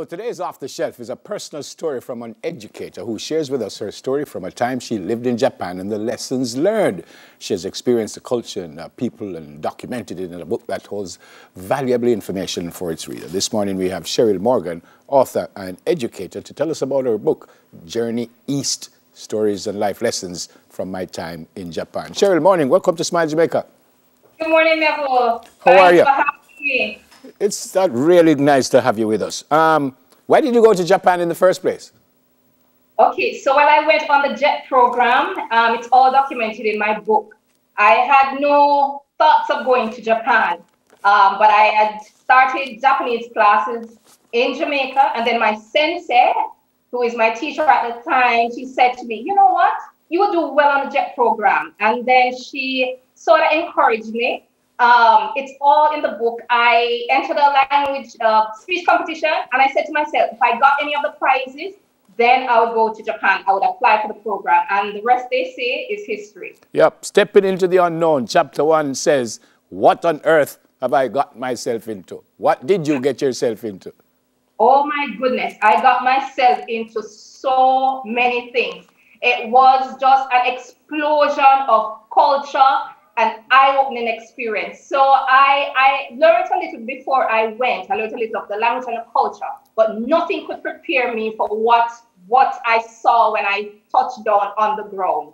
So today's Off the Shelf is a personal story from an educator who shares with us her story from a time she lived in Japan and the lessons learned. She has experienced the culture and people and documented it in a book that holds valuable information for its reader. This morning we have Cheryl Morgan, author and educator, to tell us about her book, Journey East, Stories and Life Lessons from My Time in Japan. Cheryl, morning. Welcome to Smile Jamaica. Good morning, Neville. How are you? Thanks for having me. It's really nice to have you with us. Why did you go to Japan in the first place? Okay, so when I went on the JET program, it's all documented in my book. I had no thoughts of going to Japan, but I had started Japanese classes in Jamaica, and then my sensei, who is my teacher at the time, she said to me, you know what, you will do well on the JET program. And then she sort of encouraged me. It's all in the book. I entered a language speech competition, and I said to myself, if I got any of the prizes, then I would go to Japan. I would apply for the program, and the rest, they say, is history. Yep, stepping into the unknown. Chapter 1 says, what on earth have I got myself into? What did you get yourself into? Oh my goodness, I got myself into so many things. It was just an explosion of culture, an eye-opening experience. So I learned a little before I went. I learned a little of the language and the culture, but nothing could prepare me for what I saw when I touched down on the ground.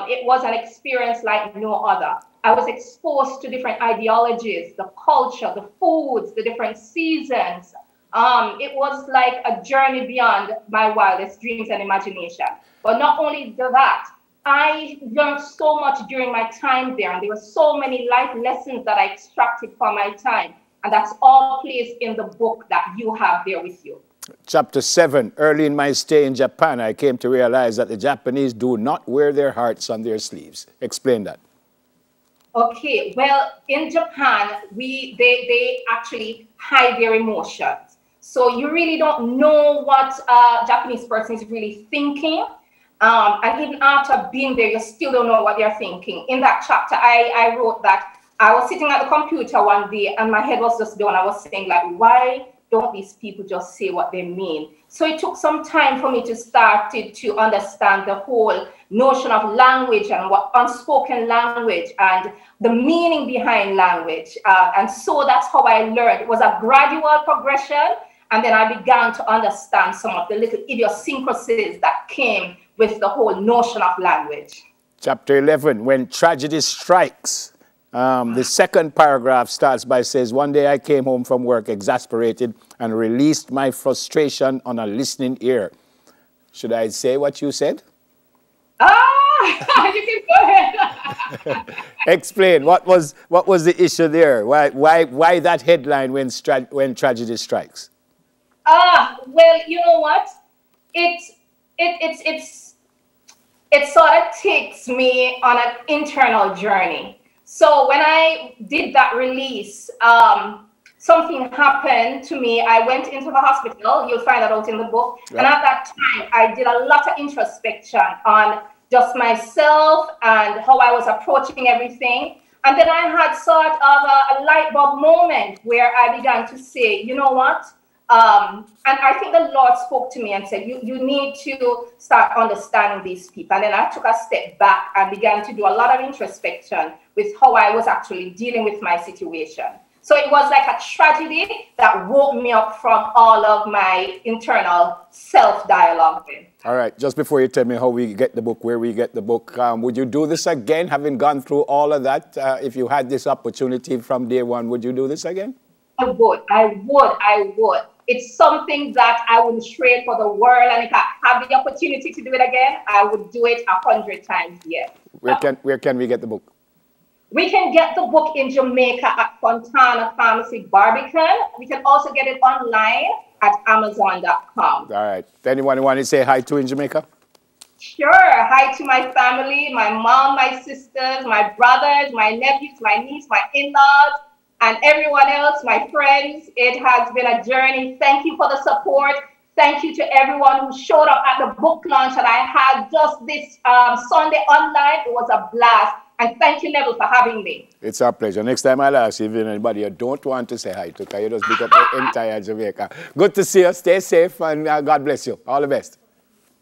It was an experience like no other. I was exposed to different ideologies, the culture, the foods, the different seasons. It was like a journey beyond my wildest dreams and imagination. But not only that, I learned so much during my time there, and there were so many life lessons that I extracted from my time, and that's all placed in the book that you have there with you. Chapter 7, early in my stay in Japan, I came to realize that the Japanese do not wear their hearts on their sleeves. Explain that. Okay, well, in Japan, they actually hide their emotions. So you really don't know what a Japanese person is really thinking. And even after being there, you still don't know what they're thinking. In that chapter, I wrote that I was sitting at the computer one day and my head was just down. I was saying, like, why don't these people just say what they mean? So it took some time for me to start to understand the whole notion of language and what unspoken language and the meaning behind language. And so that's how I learned. It was a gradual progression. And then I began to understand some of the little idiosyncrasies that came with the whole notion of language. Chapter 11, when tragedy strikes. The second paragraph starts by says, one day I came home from work exasperated and released my frustration on a listening ear. Should I say what you said? You can go ahead. Explain, what was the issue there? Why that headline when tragedy strikes? Well, you know what? It sort of takes me on an internal journey. So when I did that release, something happened to me. I went into the hospital. You'll find that out in the book. Yep. And at that time, I did a lot of introspection on just myself and how I was approaching everything. And then I had sort of a light bulb moment where I began to say, you know what? And I think the Lord spoke to me and said, you need to start understanding these people. And then I took a step back and began to do a lot of introspection with how I was actually dealing with my situation. So it was like a tragedy that woke me up from all of my internal self-dialogue. All right, just before you tell me how we get the book, where we get the book, would you do this again, having gone through all of that? If you had this opportunity from day one, would you do this again? I would. It's something that I wouldn't trade for the world. And if I have the opportunity to do it again, I would do it 100 times, yes. Where can we get the book? We can get the book in Jamaica at Fontana Pharmacy, Barbican. We can also get it online at Amazon.com. All right. Anyone want to say hi to in Jamaica? Sure. Hi to my family, my mom, my sisters, my brothers, my nephews, my niece, my in-laws, and everyone else, my friends. It has been a journey. Thank you for the support. Thank you to everyone who showed up at the book launch that I had just this Sunday online. It was a blast. And thank you, Neville, for having me. It's our pleasure. Next time I'll ask you if anybody you don't want to say hi to, because you just pick up the entire Jamaica. Good to see you. Stay safe, and God bless you. All the best.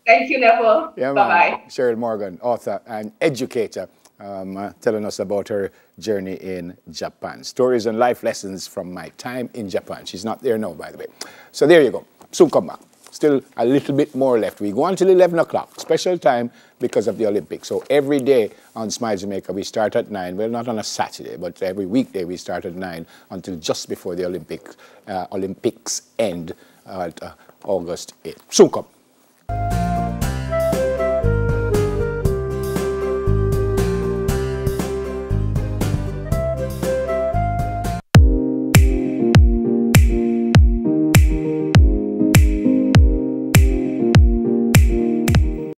Thank you, Neville. Yeah, bye-bye. Cheryl Morgan, author and educator, telling us about her journey in Japan. Stories and life lessons from my time in Japan. She's not there now, by the way. So there you go. Soon come back. Still a little bit more left. We go until 11 o'clock, special time because of the Olympics. So every day on Smile Jamaica, we start at 9. Well, not on a Saturday, but every weekday we start at 9 until just before the Olympics end at August 8th. Soon come.